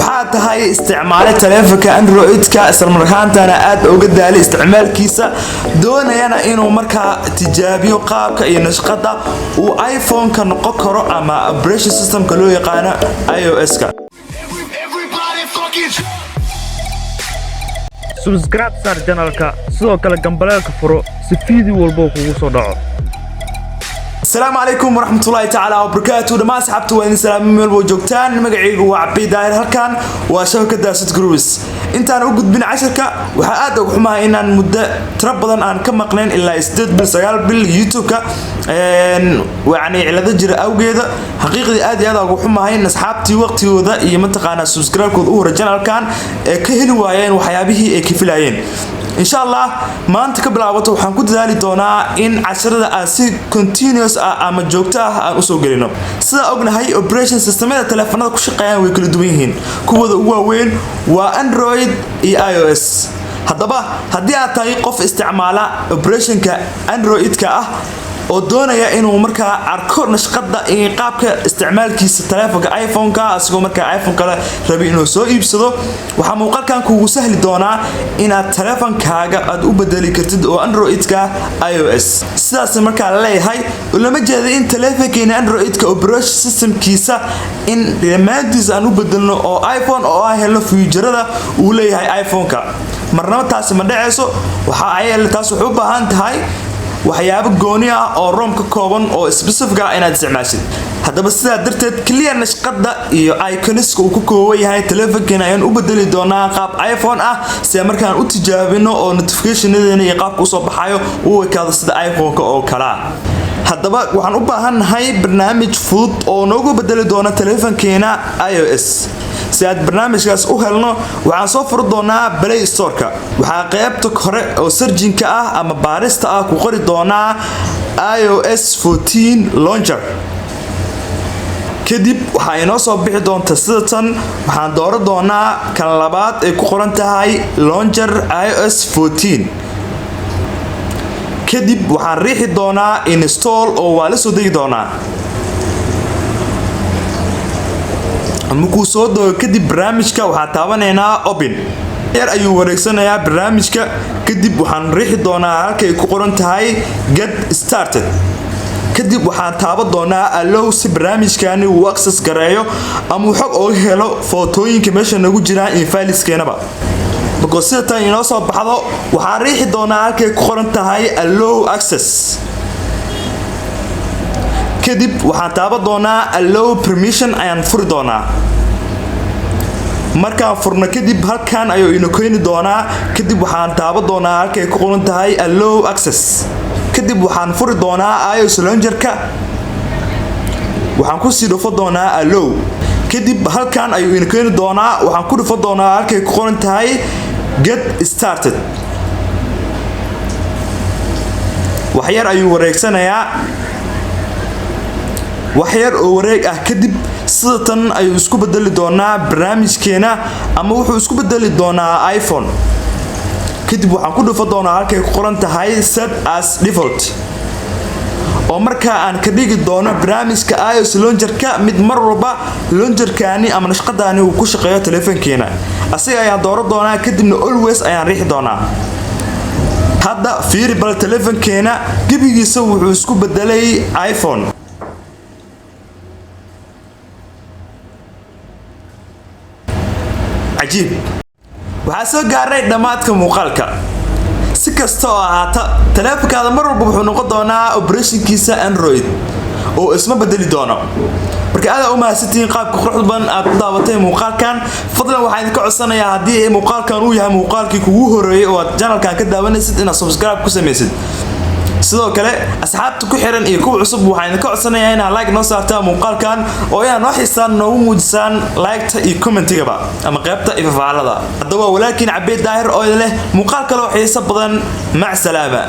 waxaad tahay isticmaale taleefanka Android-ka isla markaana aad uga daalay isticmaalkiisa doonayana inuu markaa tijaabiyo qaabka iyo nashqada uu iPhone-ka noqon karo ama operation system-ka loo yaqaan iOS-ka. subscribe sar channel-ka sidoo kale gambaleelka furo si fiidii walba kugu soo dhaco. السلام عليكم ورحمة الله تعالى وبركاته. دما أصحابتي وين سلام ميل وجوكتان مقعيق وعبي داير هالكان وشبكة داسة جروس. أنت أنا وجود بين عشرة وحقات وحما إن المدة تربضا عن كم قنين إلا استد بالسجال باليوتيوب كا ويعني على ذجر أو كذا حقيقة آدي هذا وحما هاي أصحابتي وقتي وذا يمنطق أنا سبسكرايب كود أوه رجال كان كهلو وعين وحيابه كيف العين. إن شاء الله ما أنت قبل عوضه وحنكون ذلك دونا إن عشرة أسي continuous أما جوكتها أسوق لنا. سأ أقول هاي operation system هذا تلفونات كل شيء ويكل دوينهن كود هو وين وأندرويد iOS. هذا بقى هدي أعطي قف استعماله operation كأندرويد كأه ودونaya inuu markaa arko nashqada in qaabka isticmaalkiisa taleefanka iPhone-ka asagoo markaa iPhone-ka rabi inuu soo iibsado waxa muuqaalkan kugu sahli doonaa inaad taleefankaaga aad u bedeli kartid oo Android-ka iOS sidaas markaa leeyahay lama jeedo in taleefankeena Android-ka operation system-kiisa in dhammaantiisa aan u bedelno oo iPhone oo ah helo feature-ada uu leeyahay iPhone-ka marnaba taas ma dhacayso waxa ay taas u baahan tahay waxyaabo gooni ah oo ROM ka kooban oo specific ah inaad isticmaashid hadaba sidaa darteed clear nashqada iyo iconiska uu ku kooban yahay taleefankeena ayaan u bedeli doonaa qaab iPhone ah si markaan u tijaabino oo notificationadeena iyo qaabka u soo baxayo uu wakaado sida iPhone-ka oo kala hadaba waxaan u baahanahay barnaamij fudud oo noogu bedeli doona taleefankeena iOS si aad barnaamijkaas u helno waxaan soo furi doonaa Play Store-ka waxa qaybta hore oo searching-ka ah ama baarista ah ku qori doonaa iOS 14 launcher kadib waxa inoo soo bixi doonta sida tan waxaan dooran doonaa kan labaad ee ku qoran tahay launcher iOS 14 kadib waxaan riixi doonaa install oo waa la soo degi doonaa markuu soo dego kadib barnaamijka waxaa taabaneynaa open yar ayuu wareegsanayaa barnaamijka kadib waxaan riixi doonaa halkay ku qoran tahay get started kadib waxaan taaban doonaa allow si barnaamijkani uu access gareeyo ama xog oo helo footooyinka meesha nagu jiraan in fileskeenaba markuu sida tan inoo soo baxdo waxaan riixi doonaa halkay ku qoran tahay allow access kadib waxaan taaban doonaa allow permission ayaan furi doonaa markaan furno kadib halkan ayuu inoo keeni doonaa kadib waxaan taaban doonaa halkay ku qoran tahay allow access kadib waxaan furi doonaa iOS launcher-ka waxaan ku sii dhufo doonaa allow kadib halkan ayuu inoo keeni doonaa waxaan ku dhufo doonaa halkay ku qoran tahay get started wax yar ayuu wareegsanayaa waxyar oo wareeg ah kadib sida tan ayuu isku bedeli doonaa barnaamijkeena ama wuxuu isku bedeli doonaa iPhone kadib waxaan ku dhufo doonaa halkay ku qoran tahay set as default oo marka aan ka dhigi doono barnaamijka iOS launcher-ka mid mar walba launcher-kaani ama nashqadaani uu ku shaqeeyo taleefankeena asiga ayaan dooran doonaa kadibna always ayaan riixi doonaa hadda fiiri bal taleefankeena gebigiisa wuxuu isku bedelay iPhone عجيب waxaa soo gaaray dhamaadka muuqaalka si kasta oo ahaata taleefankaada mar walba wuxuu noqon doonaa operationkiisa Android oo isma bedeli doono marka aad u mahadsantiin qaabka quruxda badan aad u daabatay muuqaalkan fadlan waxaan idin ka codsanayaa haddii muuqaalkan uu yahay muuqaalkii kugu horeeyay oo aad channelkan ka daawanaysid inaad subscribe ku sameysid sidoo kale asxaabta ku xiran iyo kuwa cusub waxaan idin ka codsanayaa inaad like noo saartaan muuqaalkan oo inaad noo xiisaan noogu muujisaan like-ta iyo comment-gaba ama qaybta ifafaalada haddaba walaalkiin Cabdi Daahir oo idin leh muuqaal kale oo xiiso badan mac salaama